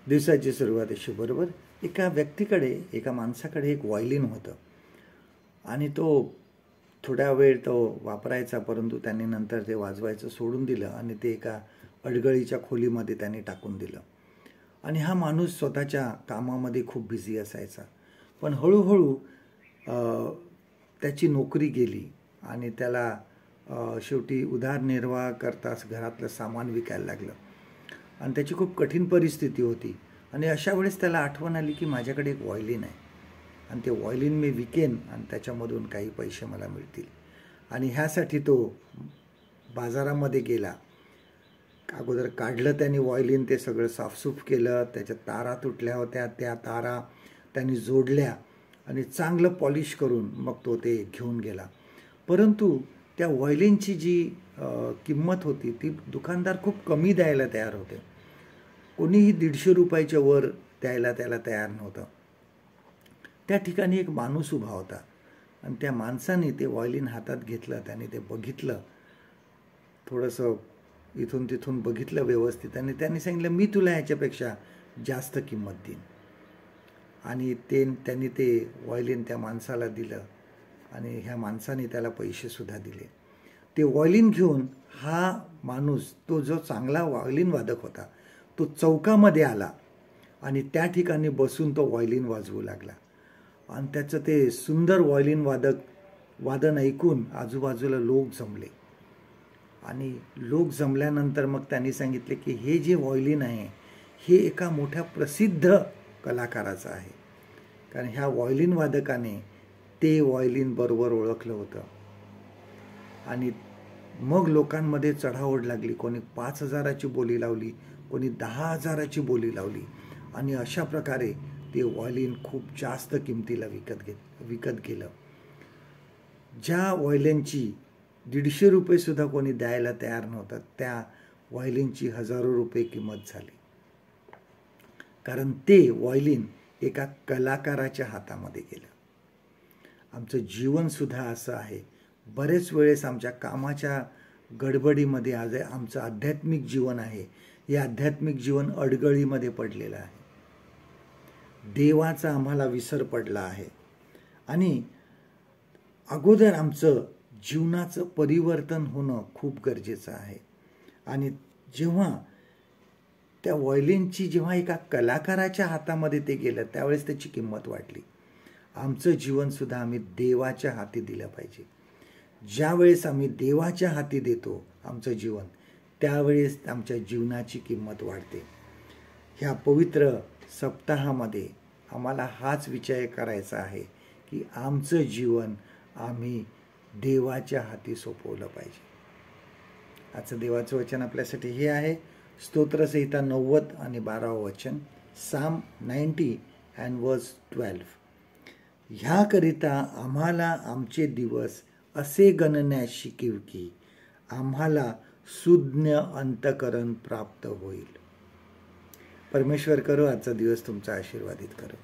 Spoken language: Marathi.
दिवसाची सुरुवात अशी बरोबर एका व्यक्तीकडे एका माणसाकडे एक व्हायोलिन होतं आणि तो थोड्या वेळ तो वापरायचा, परंतु त्याने नंतर ते वाजवायचं सोडून दिलं आणि ते एका अडगळीच्या खोलीमध्ये त्याने टाकून दिलं. आणि हा माणूस स्वतःच्या कामामध्ये खूप बिझी असायचा. पण हळूहळू त्याची नोकरी गेली आणि त्याला शेवटी उदरनिर्वाह करताच घरातलं सामान विकायला लागलं आणि त्याची खूप कठीण परिस्थिती होती. आणि अशा वेळेस त्याला आठवण आली की माझ्याकडे एक व्हायोलिन आहे आणि ते व्हायोलिन मी विकेन आणि त्याच्यामधून काही पैसे मला मिळतील. आणि ह्यासाठी तो बाजारामध्ये गेला. अगोदर काढलं त्याने व्हायोलिन, ते सगळं साफसूफ केलं, त्याच्या तारा तुटल्या होत्या, त्या तारा त्यांनी जोडल्या आणि चांगलं पॉलिश करून मग तो ते घेऊन गेला. परंतु त्या व्हायोलिनची जी किंमत होती ती दुकानदार खूप कमी द्यायला तयार होते. कोणीही 150 रुपयाच्या वर द्यायला त्याला तयार नव्हतं. त्या ठिकाणी एक माणूस उभा होता आणि त्या माणसाने ते व्हायोलिन हातात घेतलं, त्याने ते बघितलं, थोडंसं इथून तिथून बघितलं व्यवस्थित आणि त्यांनी सांगितलं मी तुला ह्याच्यापेक्षा जास्त किंमत देईन. आणि त्यांनी ते व्हायोलिन त्या माणसाला दिलं आणि ह्या माणसाने त्याला पैसेसुद्धा दिले. ते व्हायोलिन घेऊन हा माणूस, तो जो चांगला व्हायोलिन वादक होता, तो चौकामध्ये आला आणि त्या ठिकाणी बसून तो व्हायोलिन वाजवू लागला. आणि त्याचं ते सुंदर व्हायोलिन वादन ऐकून आजूबाजूला लोक जमले आणि लोक जमल्यानंतर मग त्यांनी सांगितले की हे जे व्हायोलिन आहे हे एका मोठ्या प्रसिद्ध कलाकाराचं आहे, कारण ह्या व्हायोलिन वादकाने ते व्हायोलिन बरोबर ओळखलं होतं. आणि मग लोकांमध्ये चढाओढ लागली. कोणी 5,000ची बोली लावली, कोणी 10,000ची बोली लावली आणि अशा प्रकारे ते व्हायोलिन खूप जास्त किमतीला विकत गेलं. ज्या व्हायोलिनची 150 रुपये सुद्धा कोणी द्यायला तयार नव्हतं, त्या व्हायोलिनची हजारो रुपये किंमत झाली, कारण ते व्हायोलिन एका कलाकाराच्या हातामध्ये गेलं. आमचं जीवनसुद्धा असं आहे. बरेच वेळेस आमच्या कामाच्या गडबडीमध्ये आज आमचं आध्यात्मिक जीवन आहे, हे आध्यात्मिक जीवन अडगळीमध्ये पडलेलं आहे. देवाचा आम्हाला विसर पडला आहे आणि अगोदर आमचं जीवनाचं परिवर्तन होणं खूप गरजेचं आहे. आणि जेव्हा त्या व्हायोलिनची जेव्हा एका कलाकाराच्या हातामध्ये ते गेलं त्यावेळेस त्याची किंमत वाढली. आमचं जीवनसुद्धा आम्ही देवाच्या हाती दिलं पाहिजे. ज्यावेळेस आम्ही देवाच्या हाती देतो आमचं जीवन, त्यावेळेस आमच्या जीवनाची किंमत वाढते. ह्या पवित्र सप्ताहामध्ये आम्हाला हाच विचार करायचा आहे की आमचं जीवन आम्ही देवाच्या हाती सोपवलं पाहिजे. आजचं देवाचं वचन आपल्यासाठी हे आहे, स्तोत्रसंहिता 90 आणि 12वं वचन, साम 90 and verse 12. ह्याकरिता आम्हाला आमचे दिवस असे गणण्यास शिकीव की आम्हाला सुज्ञ अंतःकरण प्राप्त होईल. परमेश्वर करो आजचा दिवस तुमचा आशीर्वादित करो.